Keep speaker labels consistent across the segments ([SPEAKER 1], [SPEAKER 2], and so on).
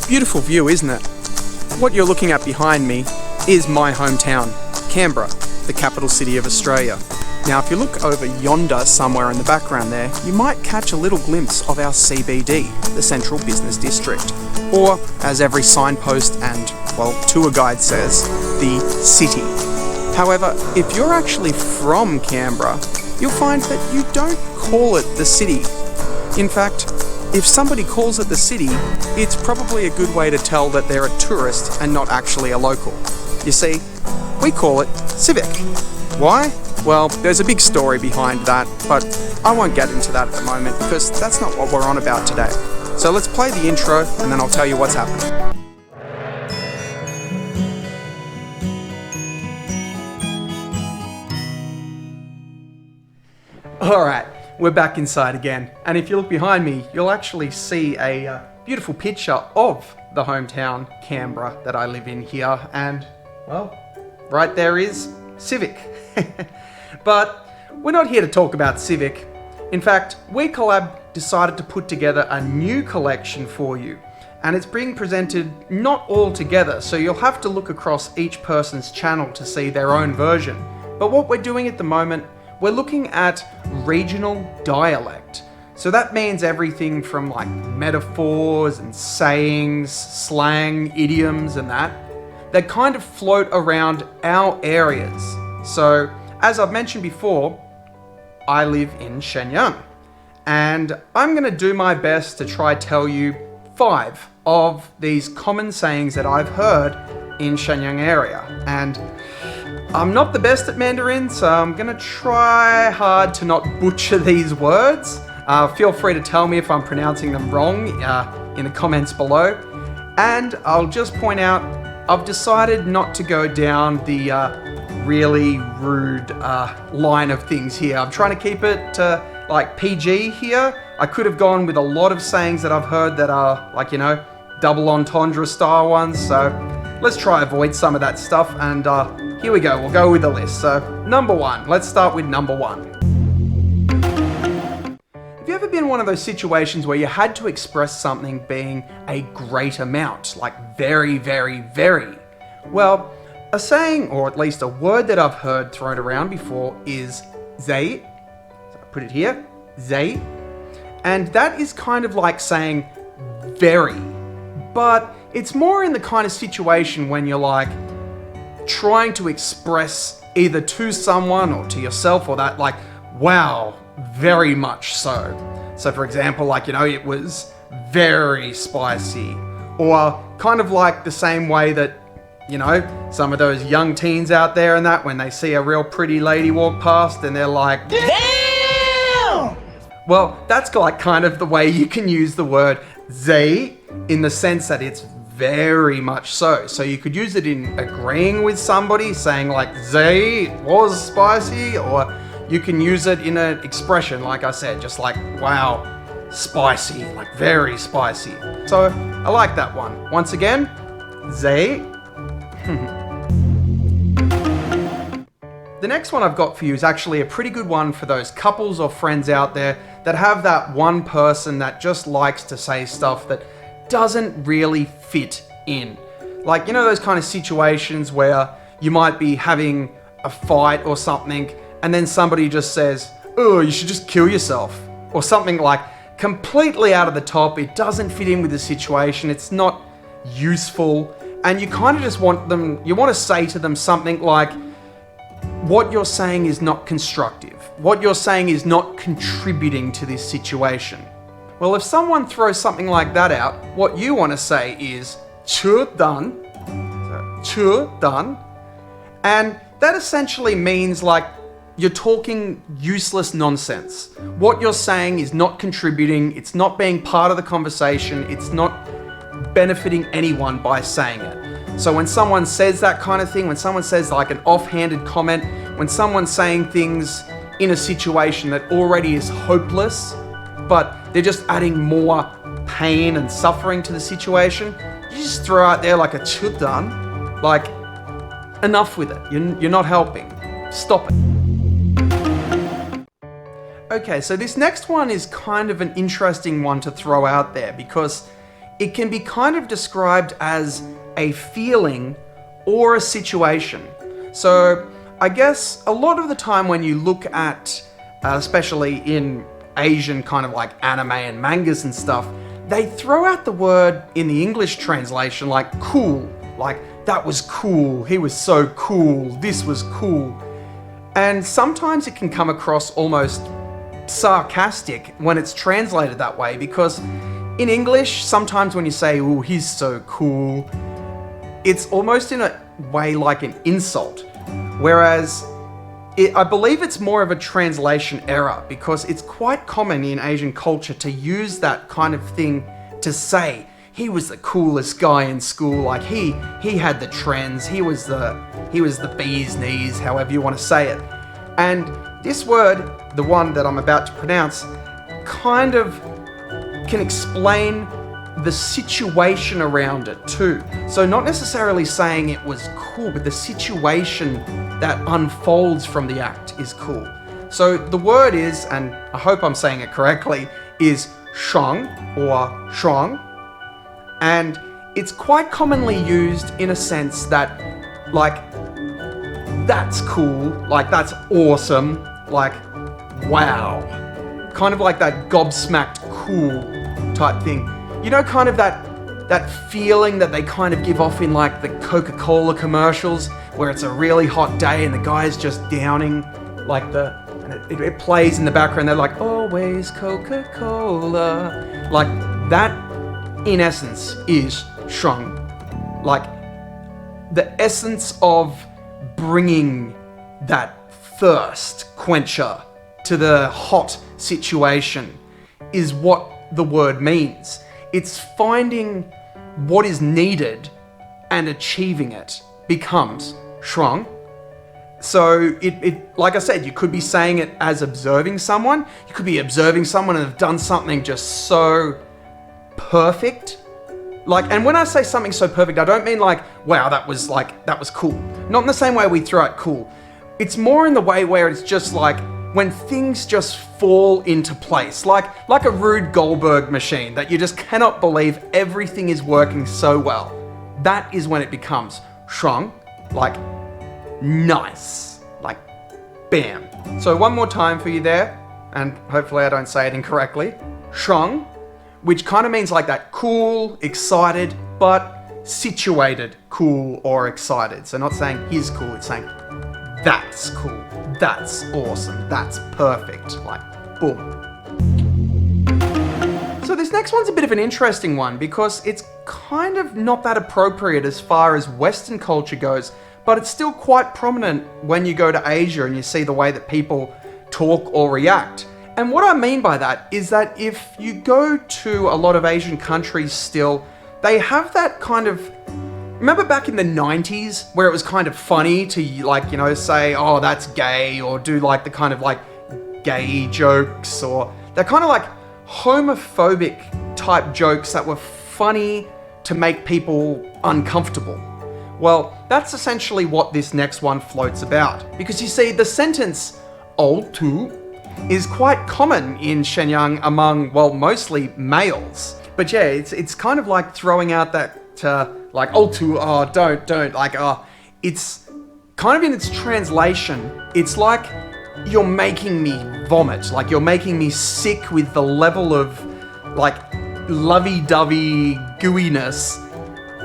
[SPEAKER 1] Beautiful view, isn't it? What you're looking at behind me is my hometown, Canberra, the capital city of Australia. Now, if you look over yonder somewhere in the background there, you might catch a little glimpse of our CBD, the Central Business District. Or, as every signpost and, well, tour guide says, the city. However, if you're actually from Canberra, you'll find that you don't call it the city. In fact, if somebody calls it the city, it's probably a good way to tell that they're a tourist and not actually a local. You see, we call it civic. Why? Well, there's a big story behind that, but I won't get into that at the moment because that's not what we're on about today. So let's play the intro and then I'll tell you what's happening. Alright, we're back inside again, and if you look behind me, you'll actually see a beautiful picture of the hometown, Canberra, that I live in here, and, well, right there is Civic. But we're not here to talk about Civic. In fact, WeCollab decided to put together a new collection for you, and it's being presented not all together, so you'll have to look across each person's channel to see their own version. But what we're doing at the moment, we're looking at regional dialect. So that means everything from like metaphors and sayings, slang, idioms and that kind of float around our areas. So as I've mentioned before, I live in Shenyang, and I'm gonna do my best to try tell you 5 of these common sayings that I've heard in Shenyang area. And I'm not the best at Mandarin, so I'm gonna try hard to not butcher these words. Feel free to tell me if I'm pronouncing them wrong in the comments below. And I'll just point out, I've decided not to go down the really rude line of things here. I'm trying to keep it like PG here. I could have gone with a lot of sayings that I've heard that are like, you know, double entendre style ones. So let's try avoid some of that stuff, and here we go, we'll go with the list. So, number 1, let's start with number 1. Have you ever been in one of those situations where you had to express something being a great amount, like very, very, very? Well, a saying, or at least a word that I've heard thrown around before is zai. So I put it here, zai. And that is kind of like saying very, but it's more in the kind of situation when you're like trying to express either to someone or to yourself or that, like, wow, very much so. So for example, like, you know, it was very spicy, or kind of like the same way that, you know, some of those young teens out there and that, when they see a real pretty lady walk past and they're like, damn! Well, that's like kind of the way you can use the word zai in the sense that it's very much so. So you could use it in agreeing with somebody, saying like, zai was spicy, or you can use it in an expression, like I said, just like, wow, spicy, like very spicy. So I like that one. Once again, zai. The next one I've got for you is actually a pretty good one for those couples or friends out there that have that one person that just likes to say stuff that doesn't really fit in. Like, you know, those kind of situations where you might be having a fight or something, and then somebody just says, oh, you should just kill yourself, or something like completely out of the top. It doesn't fit in with the situation. It's not useful. And you kind of just want to say to them something like, what you're saying is not constructive. What you're saying is not contributing to this situation. Well, if someone throws something like that out, what you want to say is, chưa done. So, chưa done. And that essentially means like you're talking useless nonsense. What you're saying is not contributing, it's not being part of the conversation, it's not benefiting anyone by saying it. So when someone says that kind of thing, when someone says like an offhanded comment, when someone's saying things in a situation that already is hopeless, but they're just adding more pain and suffering to the situation, you just throw out there like a chut done, like, enough with it. You're not helping. Stop it. Okay, so this next one is kind of an interesting one to throw out there because it can be kind of described as a feeling or a situation. So I guess a lot of the time when you look at, especially in Asian kind of like anime and mangas and stuff, they throw out the word in the English translation like cool, like that was cool, he was so cool, this was cool. And sometimes it can come across almost sarcastic when it's translated that way, because in English, sometimes when you say, oh, he's so cool, it's almost in a way like an insult. Whereas I believe it's more of a translation error, because it's quite common in Asian culture to use that kind of thing to say, he was the coolest guy in school, like he had the trends, he was the bee's knees, however you want to say it. And this word, the one that I'm about to pronounce, kind of can explain the situation around it too. So not necessarily saying it was cool, but the situation that unfolds from the act is cool. So the word is, and I hope I'm saying it correctly, is shang or shuang. And it's quite commonly used in a sense that, like, that's cool, like that's awesome, like wow. Kind of like that gobsmacked cool type thing. You know, kind of that feeling that they kind of give off in like the Coca-Cola commercials, where it's a really hot day and the guy's just downing like and it plays in the background, they're like, always Coca-Cola. Like that, in essence, is shuang. Like the essence of bringing that thirst quencher to the hot situation is what the word means. It's finding what is needed and achieving it becomes shuang. So it like I said, you could be saying it as observing someone. You could be observing someone and have done something just so perfect. Like, and when I say something so perfect, I don't mean like, wow, that was cool. Not in the same way we throw out cool. It's more in the way where it's just like when things just fall into place, like a Rube Goldberg machine that you just cannot believe everything is working so well. That is when it becomes shuang, like nice, like bam. So one more time for you there, and hopefully I don't say it incorrectly. Shuang, which kind of means like that cool, excited, but situated cool or excited. So not saying he's cool, it's saying that's cool, that's awesome, that's perfect, like boom. So this next one's a bit of an interesting one because it's kind of not that appropriate as far as Western culture goes, but it's still quite prominent when you go to Asia and you see the way that people talk or react. And what I mean by that is that if you go to a lot of Asian countries still, they have that kind of, remember back in the 90s where it was kind of funny to like, you know, say, oh, that's gay, or do like the kind of like gay jokes, or they're kind of like homophobic type jokes that were funny to make people uncomfortable. Well, that's essentially what this next one floats about. Because you see, the sentence, Alton, is quite common in Shenyang among, well, mostly males. But yeah, it's kind of like throwing out that, like, Alton, oh, don't, like, it's kind of in its translation, it's like you're making me vomit, like you're making me sick with the level of, like, lovey-dovey gooiness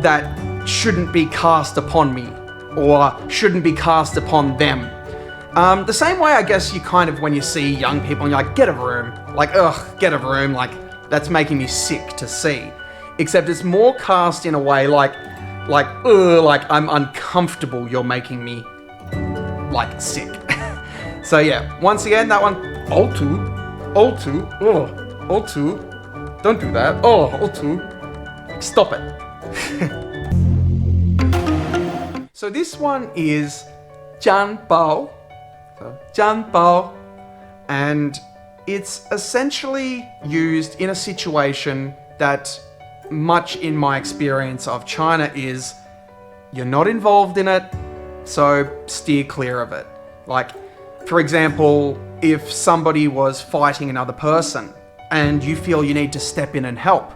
[SPEAKER 1] that shouldn't be cast upon me, or shouldn't be cast upon them. The same way, I guess, you kind of, when you see young people and you're like, get a room, like, ugh, get a room, like, that's making me sick to see. Except it's more cast in a way like, ugh, like, I'm uncomfortable, you're making me, like, sick. So yeah, once again, that one, Alton, oh, Alton, don't do that, oh, Alton, stop it. So this one is Jianbao. Jianbao, and it's essentially used in a situation that, much in my experience of China, is you're not involved in it, so steer clear of it. Like, for example, if somebody was fighting another person and you feel you need to step in and help,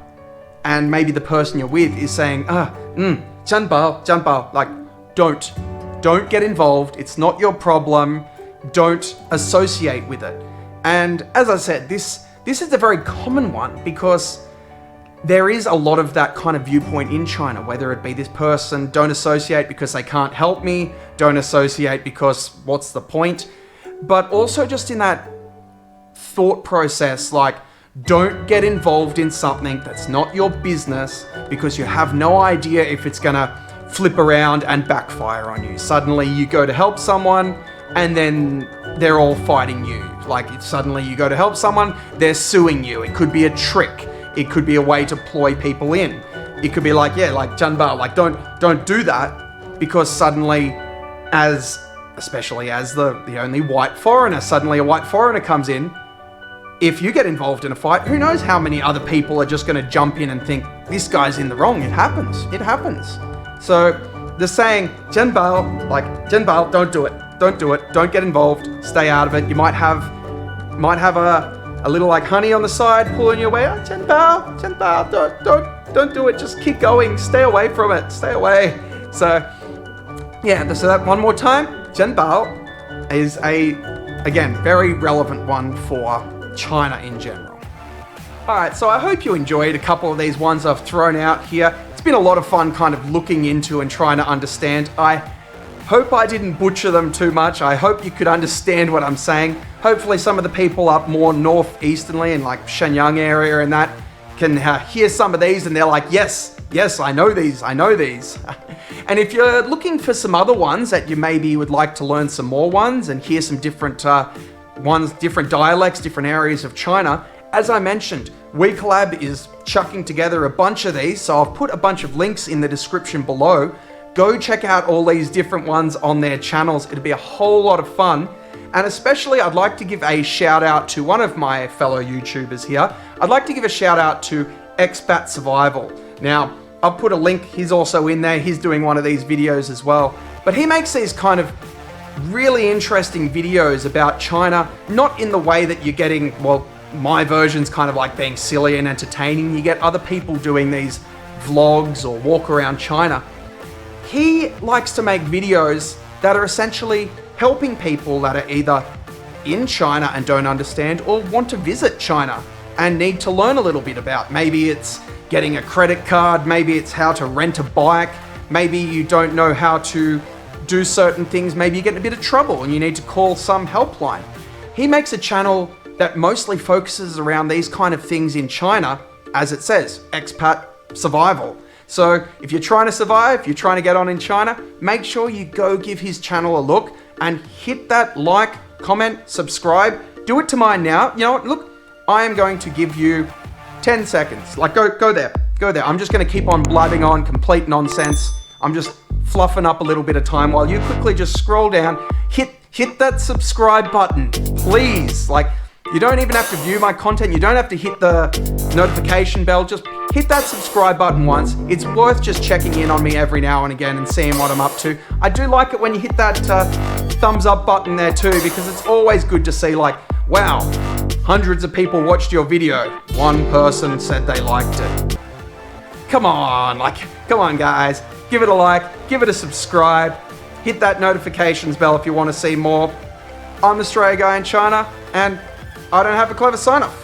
[SPEAKER 1] and maybe the person you're with is saying, Jianbao, like, don't get involved. It's not your problem. Don't associate with it. And as I said, this is a very common one because there is a lot of that kind of viewpoint in China, whether it be this person, don't associate because they can't help me, don't associate because what's the point? But also just in that thought process, like, don't get involved in something that's not your business because you have no idea if it's gonna flip around and backfire on you. Suddenly you go to help someone and then they're all fighting you. Like, suddenly you go to help someone, they're suing you. It could be a trick. It could be a way to ploy people in. It could be like, yeah, like, Jianbao, like, don't do that, because suddenly, especially as the only white foreigner, suddenly a white foreigner comes in. If you get involved in a fight, who knows how many other people are just going to jump in and think, this guy's in the wrong. It happens. So the saying, Jianbao, don't do it. Don't get involved. Stay out of it. You might have a little like honey on the side pulling you away. Jianbao, don't do it. Just keep going. Stay away from it. Stay away. So yeah, so that one more time. Jianbao is again, very relevant one for China in general. Alright, so I hope you enjoyed a couple of these ones I've thrown out here. It's been a lot of fun kind of looking into and trying to understand. I hope I didn't butcher them too much. I hope you could understand what I'm saying. Hopefully some of the people up more northeasternly in like Shenyang area and that can hear some of these and they're like, yes, I know these. And if you're looking for some other ones that you maybe would like to learn some more ones and hear some different ones, different dialects, different areas of China, as I mentioned, WeCollab is chucking together a bunch of these, so I've put a bunch of links in the description below. Go check out all these different ones on their channels. It'll be a whole lot of fun. And especially, I'd like to give a shout out to one of my fellow YouTubers here. I'd like to give a shout out to Expat Survival. Now, I've put a link, he's also in there, he's doing one of these videos as well. But he makes these kind of really interesting videos about China, not in the way that you're getting, well, my version's kind of like being silly and entertaining. You get other people doing these vlogs or walk around China. He likes to make videos that are essentially helping people that are either in China and don't understand or want to visit China and need to learn a little bit about. Maybe it's getting a credit card, maybe it's how to rent a bike, maybe you don't know how to do certain things, maybe you get in a bit of trouble and you need to call some helpline. He makes a channel that mostly focuses around these kind of things in China, as it says, expat survival. So if you're trying to survive, you're trying to get on in China, make sure you go give his channel a look and hit that like, comment, subscribe. Do it to mine now. You know what? Look, I am going to give you 10 seconds. Like, go there. I'm just going to keep on blabbing on complete nonsense. I'm just fluffing up a little bit of time while you quickly just scroll down, hit that subscribe button, please. Like, you don't even have to view my content. You don't have to hit the notification bell. Just hit that subscribe button once. It's worth just checking in on me every now and again and seeing what I'm up to. I do like it when you hit that thumbs up button there too, because it's always good to see like, wow, hundreds of people watched your video. One person said they liked it. Come on guys. Give it a like, give it a subscribe, hit that notifications bell if you want to see more. I'm the Straya guy in China, and I don't have a clever sign off.